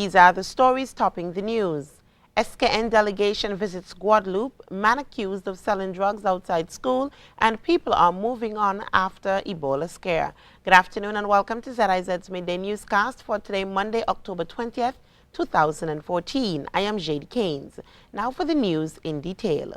These are the stories topping the news. SKN delegation visits Guadeloupe, man accused of selling drugs outside school, and people are moving on after Ebola scare. Good afternoon and welcome to ZIZ's Midday newscast for today, Monday, October 20th, 2014. I am Jade Keynes. Now for the news in detail.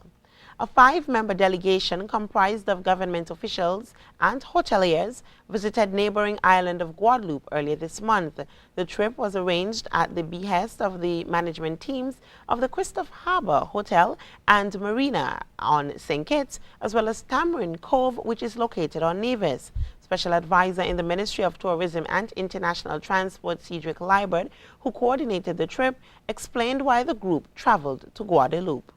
A 5-member delegation comprised of government officials and hoteliers visited neighboring island of Guadeloupe earlier this month. The trip was arranged at the behest of the management teams of the Christophe Harbour Hotel and Marina on St. Kitts, as well as Tamarind Cove, which is located on Nevis. Special advisor in the Ministry of Tourism and International Transport, Cedric Liebert, who coordinated the trip, explained why the group traveled to Guadeloupe.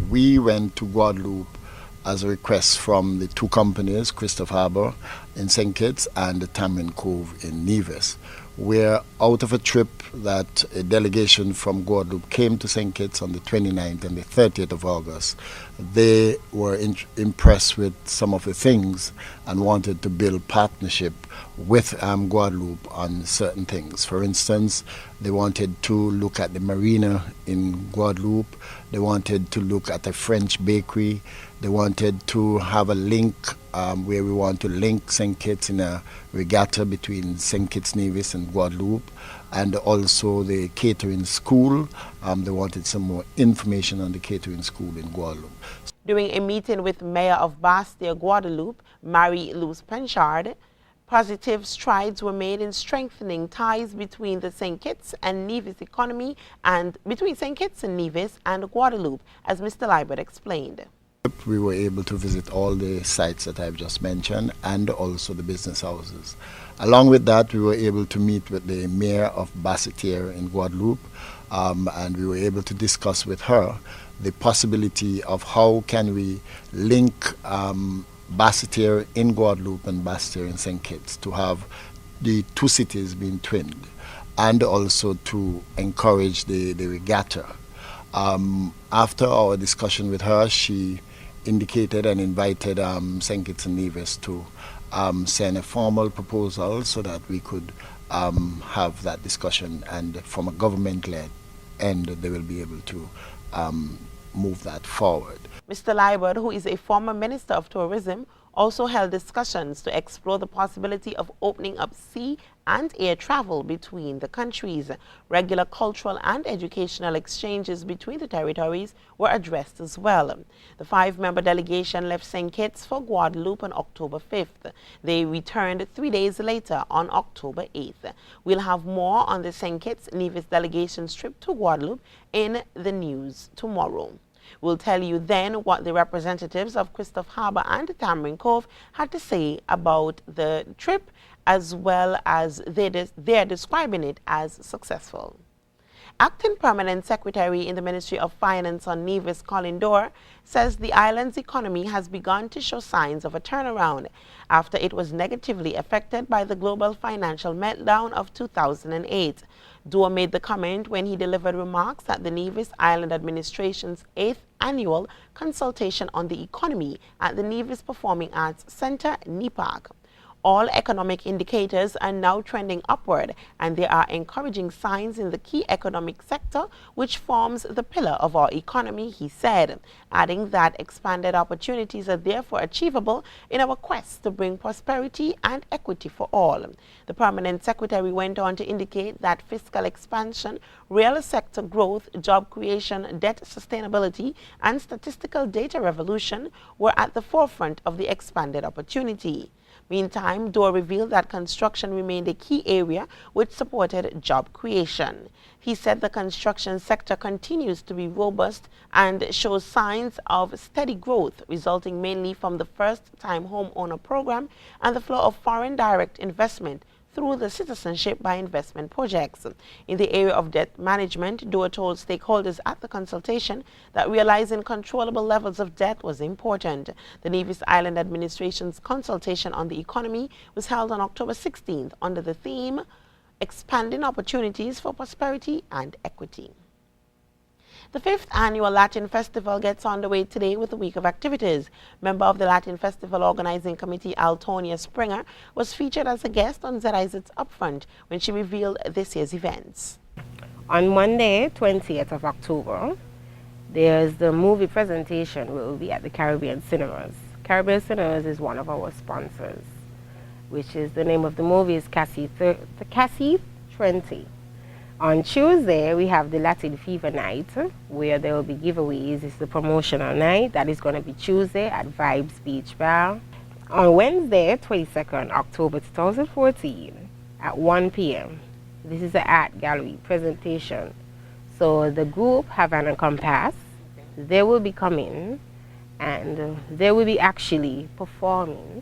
We went to Guadeloupe as a request from the two companies, Christophe Harbour in St. Kitts and the Tamarind Cove in Nevis. We're out of a trip that a delegation from Guadeloupe came to St. Kitts on the 29th and the 30th of August. They were impressed with some of the things and wanted to build partnership with Guadeloupe on certain things. For instance, they wanted to look at the marina in Guadeloupe. They wanted to look at a French bakery. They wanted to have a link where we want to link St. Kitts in a regatta between St. Kitts, Nevis and Guadeloupe, and also the catering school. They wanted some more information on the catering school in Guadeloupe. During a meeting with Mayor of Bastille, Guadeloupe, Marie-Louise Penchard, positive strides were made in strengthening ties between the St. Kitts and Nevis economy and between St. Kitts and Nevis and Guadeloupe, as Mr. Liebert explained. We were able to visit all the sites that I've just mentioned and also the business houses. Along with that, we were able to meet with the mayor of Bastille in Guadeloupe, and we were able to discuss with her the possibility of how can we link Bastille in Guadeloupe and Bastille in St. Kitts to have the two cities being twinned, and also to encourage the regatta. After our discussion with her, she indicated and invited St. Kitts and Nevis to send a formal proposal so that we could have that discussion, and from a government-led end they will be able to move that forward. Mr. Liebert, who is a former Minister of Tourism, also held discussions to explore the possibility of opening up sea and air travel between the countries. Regular cultural and educational exchanges between the territories were addressed as well. The 5-member delegation left St. Kitts for Guadeloupe on October 5th. They returned 3 days later on October 8th. We'll have more on the St. Kitts-Nevis delegation's trip to Guadeloupe in the news tomorrow. We'll tell you then what the representatives of Christophe Harbour and Tamarind Cove had to say about the trip, as well as they're describing it as successful. Acting Permanent Secretary in the Ministry of Finance on Nevis, Colin Dorr, says the island's economy has begun to show signs of a turnaround after it was negatively affected by the global financial meltdown of 2008. Dorr made the comment when he delivered remarks at the Nevis Island Administration's 8th annual consultation on the economy at the Nevis Performing Arts Centre, NEPAC. All economic indicators are now trending upward, and there are encouraging signs in the key economic sector, which forms the pillar of our economy, he said, adding that expanded opportunities are therefore achievable in our quest to bring prosperity and equity for all. The Permanent Secretary went on to indicate that fiscal expansion, real sector growth, job creation, debt sustainability, and statistical data revolution were at the forefront of the expanded opportunity. Meantime, Dorr revealed that construction remained a key area which supported job creation. He said the construction sector continues to be robust and shows signs of steady growth, resulting mainly from the first-time homeowner program and the flow of foreign direct investment through the citizenship by investment projects. In the area of debt management, Dorr told stakeholders at the consultation that realizing controllable levels of debt was important. The Nevis Island Administration's consultation on the economy was held on October 16th under the theme Expanding Opportunities for Prosperity and Equity. The 5th annual Latin Festival gets underway today with a week of activities. Member of the Latin Festival Organizing Committee, Altonia Springer, was featured as a guest on ZIZ's Upfront when she revealed this year's events. On Monday, 20th of October, there's the movie presentation will be at the Caribbean Cinemas. Caribbean Cinemas is one of our sponsors, which is the name of the movie is Cassie Trenti. On Tuesday, we have the Latin Fever Night, where there will be giveaways. It's the promotional night. That is going to be Tuesday at Vibes Beach Bar. On Wednesday, 22nd October 2014, at 1 p.m., this is the art gallery presentation. So the group Havana and Compass, they will be coming and they will be actually performing,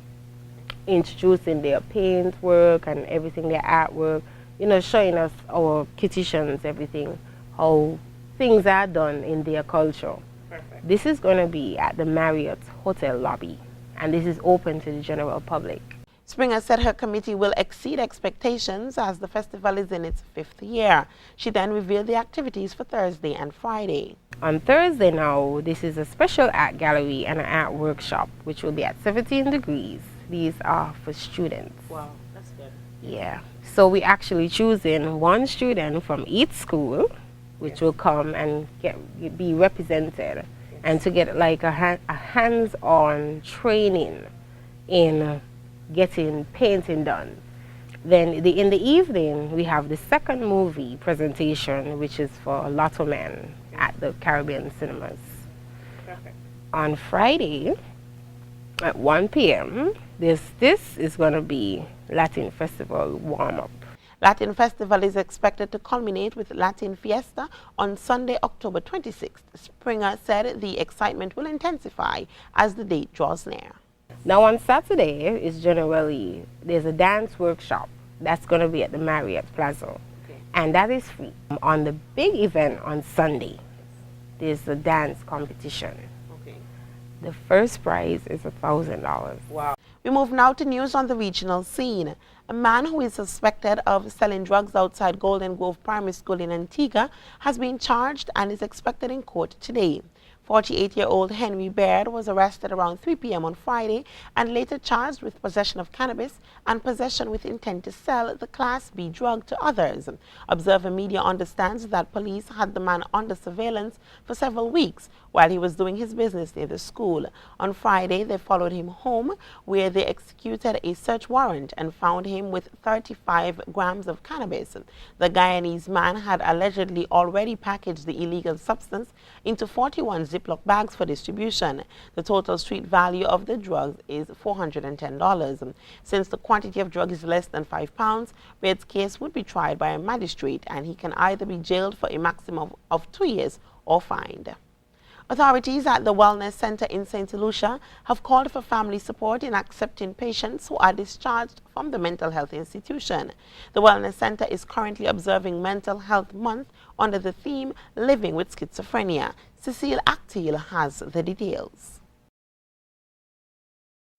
introducing their paint work and everything, their artwork, you know, showing us our kitchens, everything, how things are done in their culture. Perfect. This is going to be at the Marriott Hotel lobby, and this is open to the general public. Springer said her committee will exceed expectations as the festival is in its 5th year. She then revealed the activities for Thursday and Friday. On Thursday now, this is a special art gallery and an art workshop, which will be at 17 degrees. These are for students. Wow, that's good. Yeah. So we're actually choosing one student from each school, which will come and be represented, and to get like a hands-on training in getting painting done. Then in the evening, we have the second movie presentation, which is for Lotto Men at the Caribbean Cinemas. Perfect. On Friday at 1 p.m., this is going to be Latin Festival warm-up. Latin Festival is expected to culminate with Latin Fiesta on Sunday, October 26th. Springer said the excitement will intensify as the date draws near. Now on Saturday is generally, there's a dance workshop that's going to be at the Marriott Plaza, and that is free. On the big event on Sunday, there's a dance competition. The first prize is $1,000. Wow. We move now to news on the regional scene. A man who is suspected of selling drugs outside Golden Grove Primary School in Antigua has been charged and is expected in court today. 48-year-old Henry Baird was arrested around 3 p.m. on Friday and later charged with possession of cannabis and possession with intent to sell the Class B drug to others. Observer Media understands that police had the man under surveillance for several weeks while he was doing his business near the school. On Friday, they followed him home, where they executed a search warrant and found him with 35 grams of cannabis. The Guyanese man had allegedly already packaged the illegal substance into 41 Ziploc bags for distribution. The total street value of the drugs is $410. Since the quantity of drug is less than 5 pounds, Baird's case would be tried by a magistrate, and he can either be jailed for a maximum of 2 years or fined. Authorities at the Wellness Center in St. Lucia have called for family support in accepting patients who are discharged from the mental health institution. The Wellness Center is currently observing Mental Health Month under the theme Living with Schizophrenia. Cecile Actil has the details.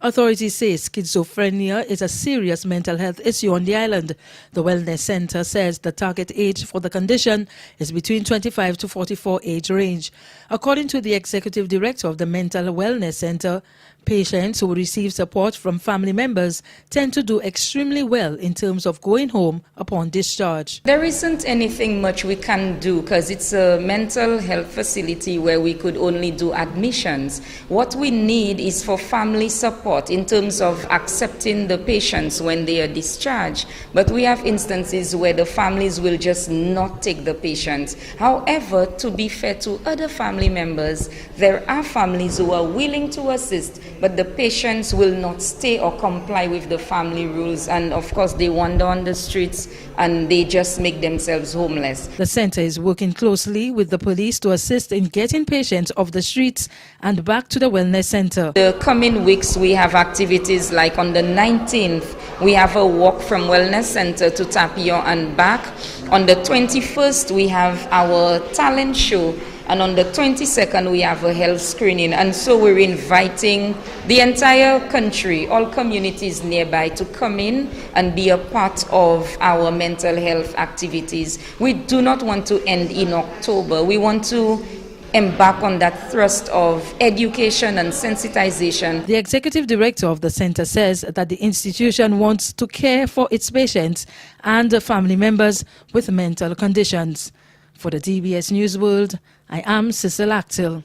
Authorities say schizophrenia is a serious mental health issue on the island. The Wellness Center says the target age for the condition is between 25 to 44 age range. According to the executive director of the Mental Wellness Center, patients who receive support from family members tend to do extremely well in terms of going home upon discharge. There isn't anything much we can do because it's a mental health facility where we could only do admissions. What we need is for family support in terms of accepting the patients when they are discharged. But we have instances where the families will just not take the patients. However, to be fair to other family members, there are families who are willing to assist, but the patients will not stay or comply with the family rules, and of course they wander on the streets and they just make themselves homeless. The center is working closely with the police to assist in getting patients off the streets and back to the wellness center. The coming weeks we have activities like on the 19th we have a walk from wellness center to Tapio and back. On the 21st we have our talent show, and on the 22nd we have a health screening. And so we're inviting the entire country, all communities nearby, to come in and be a part of our mental health activities. We do not want to end in October. We want to embark on that thrust of education and sensitization. The executive director of the center says that the institution wants to care for its patients and family members with mental conditions. For the DBS News World, I am Cecil Actil.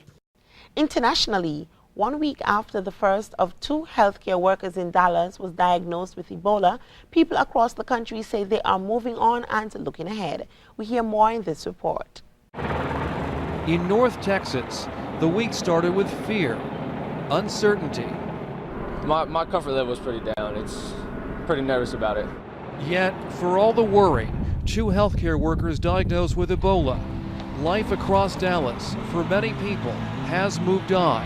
Internationally, 1 week after the first of 2 healthcare workers in Dallas was diagnosed with Ebola, people across the country say they are moving on and looking ahead. We hear more in this report. In North Texas, the week started with fear, uncertainty. My comfort level was pretty down. It's pretty nervous about it. Yet, for all the worry, 2 healthcare workers diagnosed with Ebola. Life across Dallas, for many people, has moved on.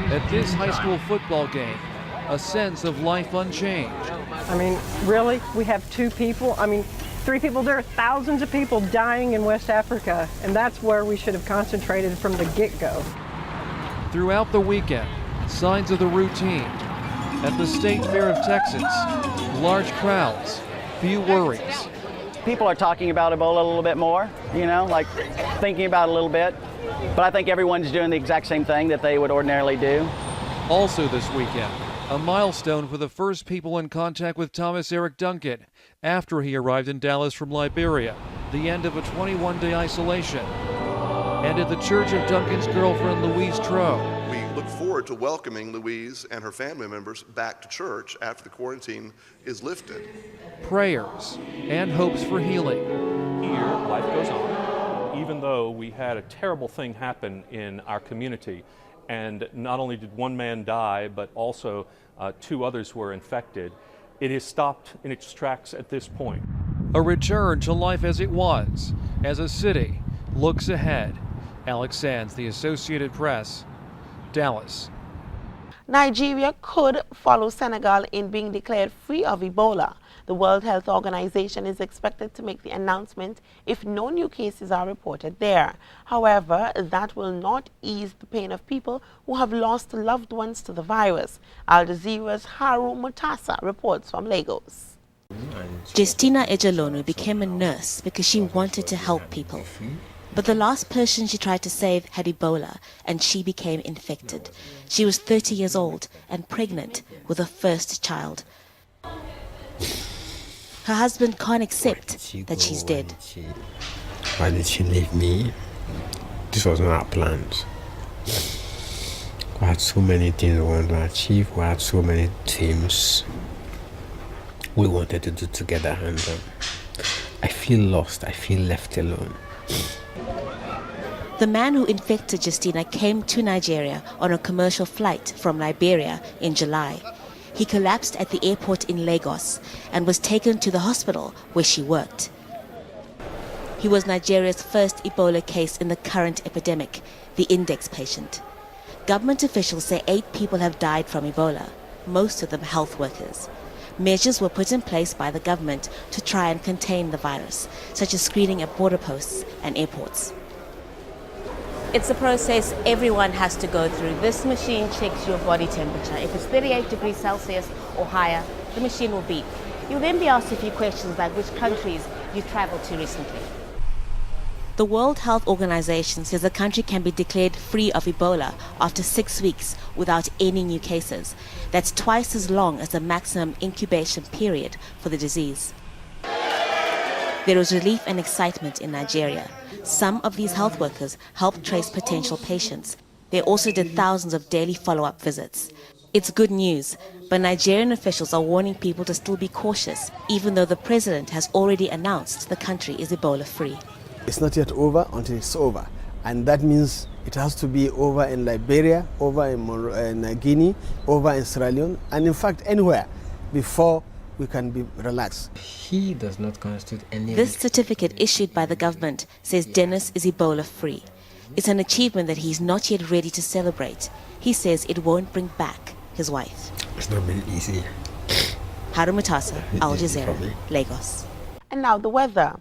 At this high school football game, a sense of life unchanged. I mean, really? We have 2 people? I mean, 3 people? There are thousands of people dying in West Africa, and that's where we should have concentrated from the get-go. Throughout the weekend, signs of the routine. At the State Fair of Texas, large crowds, few worries. People are talking about Ebola a little bit more, you know, like thinking about it a little bit. But I think everyone's doing the exact same thing that they would ordinarily do. Also this weekend, a milestone for the first people in contact with Thomas Eric Duncan after he arrived in Dallas from Liberia, the end of a 21-day isolation. And at the church of Duncan's girlfriend, Louise Troe. We look forward to welcoming Louise and her family members back to church after the quarantine is lifted. Prayers and hopes for healing. Here, life goes on. Even though we had a terrible thing happen in our community, and not only did 1 man die, but also 2 others were infected, it is stopped in its tracks at this point. A return to life as it was, as a city looks ahead. Alex Sands, The Associated Press, Dallas. Nigeria could follow Senegal in being declared free of Ebola. The World Health Organization is expected to make the announcement if no new cases are reported there. However, that will not ease the pain of people who have lost loved ones to the virus. Al Jazeera's Haru Mutasa reports from Lagos. Justina Ejalonu became a nurse because she wanted to help people. But the last person she tried to save had Ebola, and she became infected. She was 30 years old and pregnant with her first child. Her husband can't accept that she's dead. Why did she leave me? This was not our plans. We had so many things we wanted to achieve. We had so many dreams we wanted to do together, and I feel lost. I feel left alone. The man who infected Justina came to Nigeria on a commercial flight from Liberia in July. He collapsed at the airport in Lagos and was taken to the hospital where she worked. He was Nigeria's first Ebola case in the current epidemic, the index patient. Government officials say 8 people have died from Ebola, most of them health workers. Measures were put in place by the government to try and contain the virus, such as screening at border posts and airports. It's a process everyone has to go through. This machine checks your body temperature. If it's 38 degrees Celsius or higher, the machine will beep. You'll then be asked a few questions like which countries you've traveled to recently. The World Health Organization says the country can be declared free of Ebola after 6 weeks without any new cases. That's twice as long as the maximum incubation period for the disease. There was relief and excitement in Nigeria. Some of these health workers helped trace potential patients. They also did thousands of daily follow-up visits. It's good news, but Nigerian officials are warning people to still be cautious, even though the president has already announced the country is Ebola-free. It's not yet over until it's over, and that means it has to be over in Liberia, over in Guinea, over in Sierra Leone, and in fact anywhere before we can be relaxed. He does not constitute any... This certificate issued by the government says Dennis is Ebola-free. It's an achievement that he's not yet ready to celebrate. He says it won't bring back his wife. It's not been easy. Haru Mutasa, Al Jazeera, Lagos. And now the weather.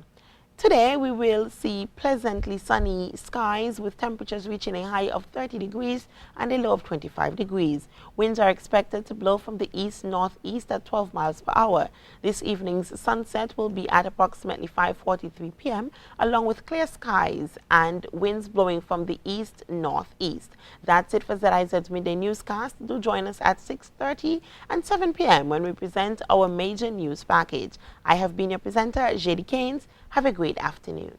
Today we will see pleasantly sunny skies with temperatures reaching a high of 30 degrees and a low of 25 degrees. Winds are expected to blow from the east-northeast at 12 miles per hour. This evening's sunset will be at approximately 5:43 p.m. along with clear skies and winds blowing from the east-northeast. That's it for ZIZ's Midday Newscast. Do join us at 6:30 and 7 p.m. when we present our major news package. I have been your presenter, JD Keynes. Have a great afternoon.